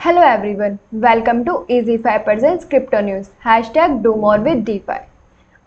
Hello everyone, welcome to Easy5 presents crypto news #DoMoreWithDeFi।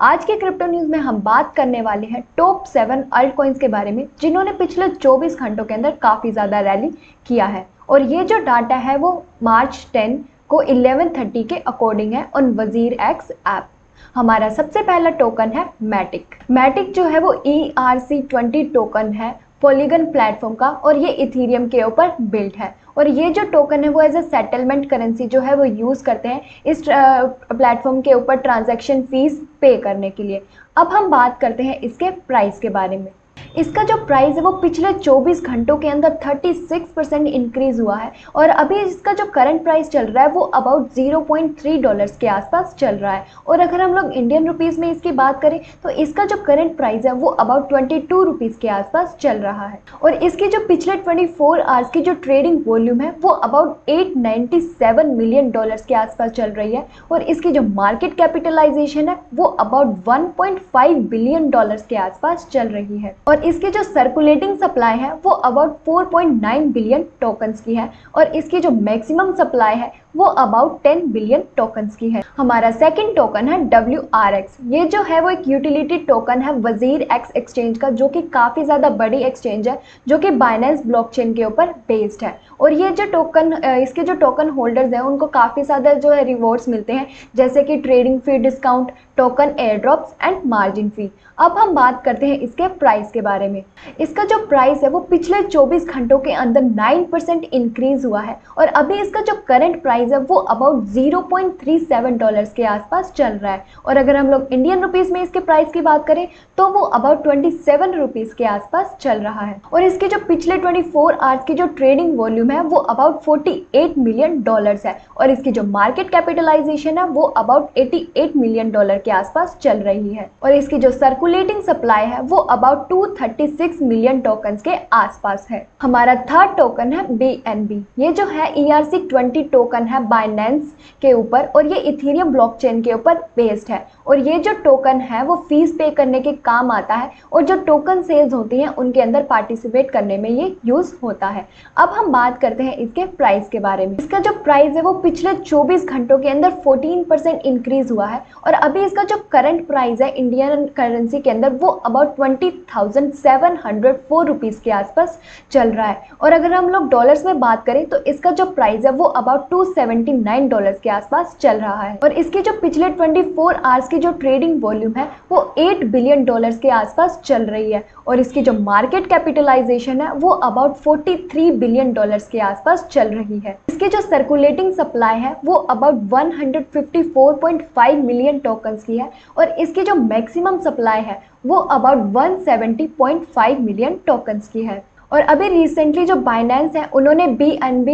आज के crypto news में हम बात करने वाले हैं टॉप 7 अल्ट कॉइन्स के बारे में जिन्होंने पिछले 24 घंटों के अंदर काफ़ी ज़्यादा रैली किया है। और ये जो डाटा है वो मार्च 10 को 11:30 के अकॉर्डिंग है ऑन WazirX ऐप। हमारा सबसे पहला टोकन है मैटिक। मैटिक जो है वो ERC20 टोकन है पॉलीगन प्लेटफॉर्म का और ये इथीरियम के ऊपर बिल्ड है। और ये जो टोकन है वो एज ए सेटलमेंट करेंसी जो है वो यूज़ करते हैं इस प्लेटफॉर्म के ऊपर ट्रांजैक्शन फीस पे करने के लिए। अब हम बात करते हैं इसके प्राइस के बारे में। इसका जो प्राइस है वो पिछले 24 घंटों के अंदर 36% इंक्रीज हुआ है और अभी इसका जो करंट प्राइस चल रहा है वो अबाउट $0.3 के आसपास चल रहा है। और अगर हम लोग इंडियन रुपीस में इसकी बात करें तो इसका जो करंट प्राइस है वो अबाउट 22 रुपीज़ के आसपास चल रहा है। और इसकी जो पिछले 24 आवर्स की जो ट्रेडिंग वॉल्यूम है वो अबाउट $897 मिलियन के आसपास चल रही है। और इसकी जो मार्केट कैपिटलाइजेशन है वो अबाउट $1.5 बिलियन के आसपास चल रही है। और इसकी जो सर्कुलेटिंग सप्लाई है वो अबाउट 4.9 बिलियन टोकन्स की है और इसकी जो मैक्सिमम सप्लाई है वो अबाउट 10 बिलियन टोकन्स की है। हमारा सेकंड टोकन है WRX। ये जो है वो एक यूटिलिटी टोकन है WazirX एक्सचेंज का, जो कि काफ़ी ज़्यादा बड़ी एक्सचेंज है जो कि बाइनेंस ब्लॉकचेन के ऊपर बेस्ड है। और ये जो टोकन इसके जो टोकन होल्डर्स हैं उनको काफ़ी ज़्यादा जो है रिवॉर्ड्स मिलते हैं, जैसे कि trading fee discount, token airdrops and margin fee. अब हम बात करते हैं इसके प्राइस के बारे में। इसका जो प्राइस है वो पिछले 24 घंटों के अंदर 9% इंक्रीज हुआ है और अभी इसका जो करंट प्राइस है वो अबाउट $0.37 के आसपास चल रहा है। और अगर हम लोग इंडियन रुपीस में इसके प्राइस की बात करें तो वो अबाउट 27 रुपीज़ के आसपास चल रहा है। और इसके जो पिछले 24 आवर्स की जो ट्रेडिंग वॉल्यूम है वो अबाउट $48 मिलियन है और इसकी जो मार्केट कैपिटलाइजेशन है वो अबाउट $88 मिलियन के आसपास चल रही है। और इसकी जो सर्कुलेटिंग सप्लाई है वो अबाउट 236 मिलियन टोकन्स के आसपास है। हमारा थर्ड टोकन है BNB। ये जो है ERC20 टोकन है बाइनेंस के ऊपर और ये इथीरियम ब्लॉकचेन के ऊपर बेस्ड है। और ये जो टोकन है वो फीस पे करने के काम आता है और जो टोकन सेल्स होती हैं उनके अंदर पार्टिसिपेट करने में ये यूज होता है। अब हम बात करते हैं इसके प्राइस के बारे में। इसका जो प्राइस है वो पिछले 24 घंटों के अंदर 14% इंक्रीज हुआ है और अभी इसका जो करंट प्राइस है इंडियन करेंसी के अंदर वो अबाउट 20,704 रुपीज़ के आसपास चल रहा है। और अगर हम लोग डॉलर्स में बात करें तो इसका जो प्राइस है वो अबाउट $279 के आसपास चल रहा है। और इसकी जो पिछले 24 आवर्स की जो ट्रेडिंग वॉल्यूम है वो $8 बिलियन के आसपास चल रही है और इसकी जो मार्केट कैपिटलाइजेशन है वो अबाउट $43 बिलियन के आसपास चल रही है। इसकी जो सर्कुलेटिंग सप्लाई है वो अबाउट 154.5 मिलियन टोकन्स की है और इसकी जो मैक्सिमम सप्लाई है वो अबाउट 170.5 मिलियन टोकन्स की है। और अभी रिसेंटली जो बाइनेंस है उन्होंने BNB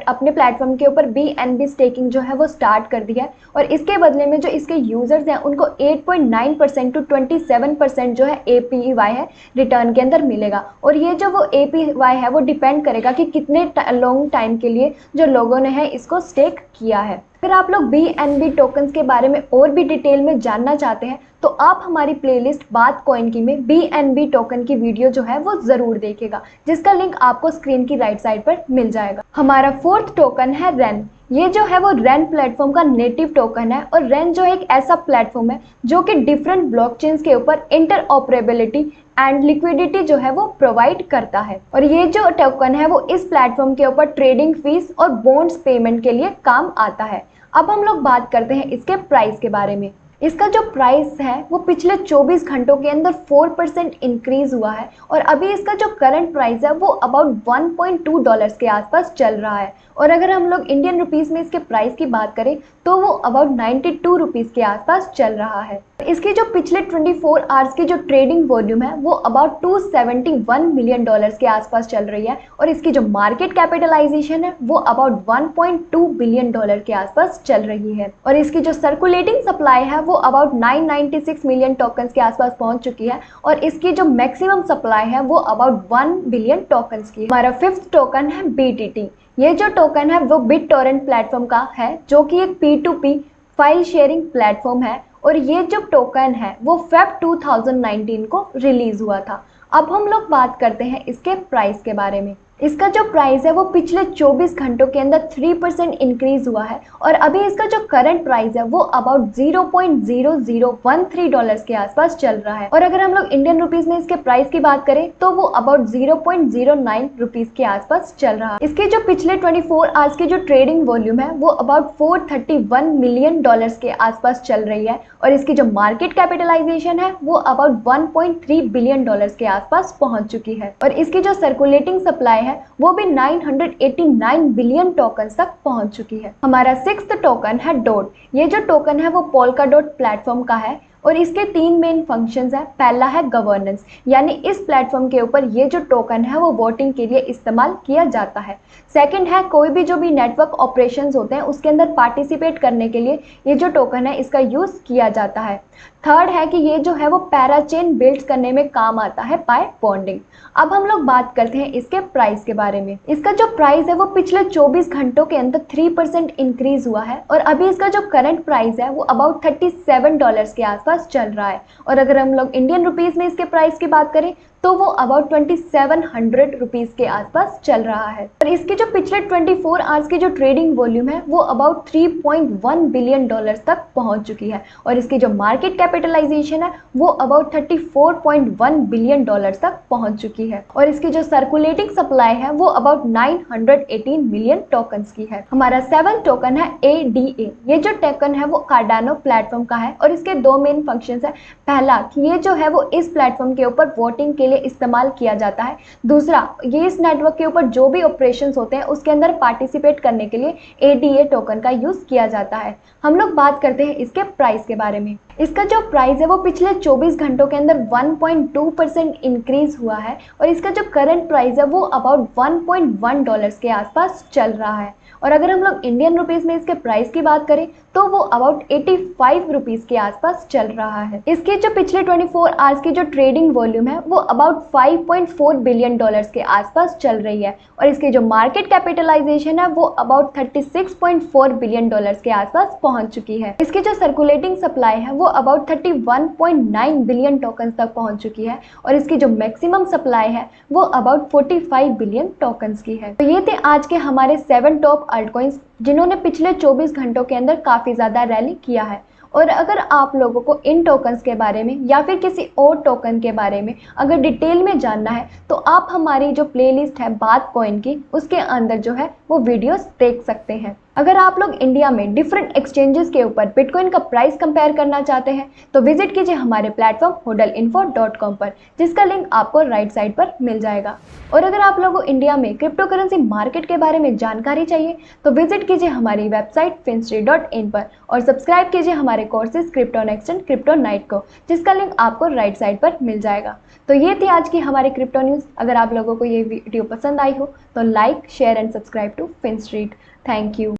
अपने प्लेटफॉर्म के ऊपर BNB स्टेकिंग जो है वो स्टार्ट कर दी है और इसके बदले में जो इसके यूजर्स हैं उनको 8.9% टू 27% जो है APY है रिटर्न के अंदर मिलेगा। और ये जो वो APY है वो डिपेंड करेगा कि कितने लॉन्ग टाइम के लिए जो लोगों ने है इसको स्टेक किया है। अगर आप लोग BNB टोकन्स के बारे में और भी डिटेल में जानना चाहते हैं तो आप हमारी प्लेलिस्ट बात कॉइन की में BNB टोकन की वीडियो जो है वो ज़रूर देखेगा, जिसका लिंक आपको स्क्रीन की राइट साइड पर मिल जाएगा। हमारा फोर्थ टोकन है रेन। ये जो है वो रेन प्लेटफॉर्म का नेटिव टोकन है और रेन जो एक ऐसा प्लेटफॉर्म है जो कि डिफरेंट ब्लॉकचेन्स के ऊपर इंटरऑपरेबिलिटी एंड लिक्विडिटी जो है वो प्रोवाइड करता है। और ये जो टोकन है वो इस प्लेटफॉर्म के ऊपर ट्रेडिंग फीस और बॉन्ड्स पेमेंट के लिए काम आता है। अब हम लोग बात करते हैं इसके प्राइस के बारे में। इसका जो प्राइस है वो पिछले 24 घंटों के अंदर 4% इंक्रीज हुआ है और अभी इसका जो करंट प्राइस है वो अबाउट $1.2 के आसपास चल रहा है। और अगर हम लोग इंडियन रुपीस में इसके प्राइस की बात करें तो वो अबाउट 92 रुपीज़ के आसपास चल रहा है। इसकी जो पिछले 24 आवर्स की जो ट्रेडिंग वॉल्यूम है वो अबाउट $271 मिलियन के आसपास चल रही है और इसकी जो मार्केट कैपिटलाइजेशन है वो अबाउट $1.2 बिलियन के आसपास चल रही है। और इसकी जो सर्कुलेटिंग सप्लाई है वो अबाउट 996 मिलियन टोकन्स के आसपास पहुंच चुकी है और इसकी जो मैक्सिमम सप्लाई है वो अबाउट 1 बिलियन टोकन्स की है। हमारा फिफ्थ टोकन है BTT। ये जो टोकन है वो BitTorrent प्लेटफॉर्म का है जो कि एक P2P फाइल शेयरिंग प्लेटफॉर्म है और ये जो टोकन है वो फेब 2019 को रिलीज हुआ था। अब हम लोग बात करते हैं इसके प्राइस के बारे में। इसका जो प्राइस है वो पिछले 24 घंटों के अंदर 3% इंक्रीज हुआ है और अभी इसका जो करंट प्राइस है वो अबाउट $0.0013 के आसपास चल रहा है। और अगर हम लोग इंडियन रुपीस में इसके प्राइस की बात करें तो वो अबाउट 0.09 रुपीस के आसपास चल रहा है। इसके जो पिछले 24 आवर्स की जो ट्रेडिंग वॉल्यूम है वो अबाउट $431 मिलियन के आसपास चल रही है और इसकी जो मार्केट कैपिटलाइजेशन है वो अबाउट $1.3 बिलियन के आसपास पहुंच चुकी है और इसकी जो सर्कुलेटिंग सप्लाई है वो भी 989 बिलियन टोकन तक पहुंच चुकी है। हमारा 6th टोकन है डॉट। ये जो टोकन है वो पोल्काडॉट प्लेटफॉर्म का है और इसके 3 मेन फंक्शंस है। पहला है गवर्नेंस, यानी इस प्लेटफॉर्म के ऊपर ये जो टोकन है वो वोटिंग के लिए इस्तेमाल किया जाता है। सेकंड है कोई भी जो भी नेटवर्क ऑपरेशंस होते हैं उसके अंदर पार्टिसिपेट करने के लिए ये जो टोकन है इसका यूज किया जाता है। थर्ड है कि ये जो है वो पैराचेन बिल्ड करने में काम आता है बाय बॉन्डिंग। अब हम लोग बात करते हैं इसके प्राइस के बारे में। इसका जो प्राइस है वो पिछले 24 घंटों के अंदर 3% इंक्रीज हुआ है और अभी इसका जो करंट प्राइस है वो अबाउट $37 के आसपास चल रहा है और अगर हम लोग इंडियन रुपीस में इसके प्राइस की बात करें तो वो अबाउट 2700 रुपीज के आसपास चल रहा है और इसके जो पिछले 24 आवर्स की जो ट्रेडिंग वॉल्यूम है वो अबाउट $3.1 बिलियन तक पहुंच चुकी है और इसकी जो मार्केट कैपिटलाइजेशन है वो अबाउट $34.1 बिलियन तक पहुंच चुकी है और इसकी जो सर्कुलेटिंग सप्लाई है वो अबाउट 918 मिलियन टोकन्स की है। हमारा 7th टोकन है ADA। ये जो टोकन है वो कार्डानो प्लेटफॉर्म का है और इसके 2 मेन फंक्शंस है। पहला कि ये जो है वो इस प्लेटफॉर्म के ऊपर वोटिंग के लिए इस्तेमाल किया जाता है। दूसरा, ये इस नेटवर्क के ऊपर जो भी ऑपरेशंस होते हैं उसके अंदर पार्टिसिपेट करने के लिए ADA टोकन का यूज किया जाता है। हम लोग बात करते हैं इसके प्राइस के बारे में। इसका जो प्राइस है वो पिछले 24 घंटों के अंदर 1.2% इंक्रीज हुआ है और इसका जो करंट प्राइस है वो अबाउट $1.1 के आसपास चल रहा है और अगर हम लोग इंडियन रुपीस में इसके प्राइस की बात करें तो वो अबाउट 85 रुपीस के आसपास चल रहा है। इसके जो पिछले 24 आवर्स की जो ट्रेडिंग वॉल्यूम है वो अबाउट $5.4 बिलियन के आसपास चल रही है और इसकी जो मार्केट कैपिटलाइजेशन है वो अबाउट $36.4 बिलियन के आसपास पहुंच चुकी है। इसकी जो सर्कुलेटिंग सप्लाई है वो अबाउट 31.9 बिलियन टोकन्स तक पहुंच चुकी है और इसकी जो मैक्सिमम सप्लाई है वो अबाउट 45 बिलियन टोकन्स की है। तो ये थे आज के हमारे 7 टॉप अल्टकॉइंस जिन्होंने पिछले 24 घंटों के अंदर काफी ज्यादा रैली किया है। और अगर आप लोगों को इन टोकन्स के बारे में या फिर किसी और टोकन के बारे में अगर डिटेल में जानना है तो आप हमारी जो प्लेलिस्ट है बात कॉइन की उसके अंदर जो है वो वीडियोस देख सकते हैं। अगर आप लोग इंडिया में डिफरेंट एक्सचेंजेस के ऊपर बिटकॉइन का प्राइस कंपेयर करना चाहते हैं तो विजिट कीजिए हमारे प्लेटफॉर्म hodelinfo.com पर, जिसका लिंक आपको राइट साइड पर मिल जाएगा। और अगर आप लोगों को इंडिया में क्रिप्टो करेंसी मार्केट के बारे में जानकारी चाहिए तो विजिट कीजिए हमारी वेबसाइट finstreet.in पर और सब्सक्राइब कीजिए हमारे courses crypto next and crypto night को, जिसका लिंक आपको राइट साइड पर मिल जाएगा। तो ये थी आज की हमारी क्रिप्टो न्यूज़। अगर आप लोगों को ये वीडियो पसंद आई हो तो like, share and subscribe to FinStreet। Thank you.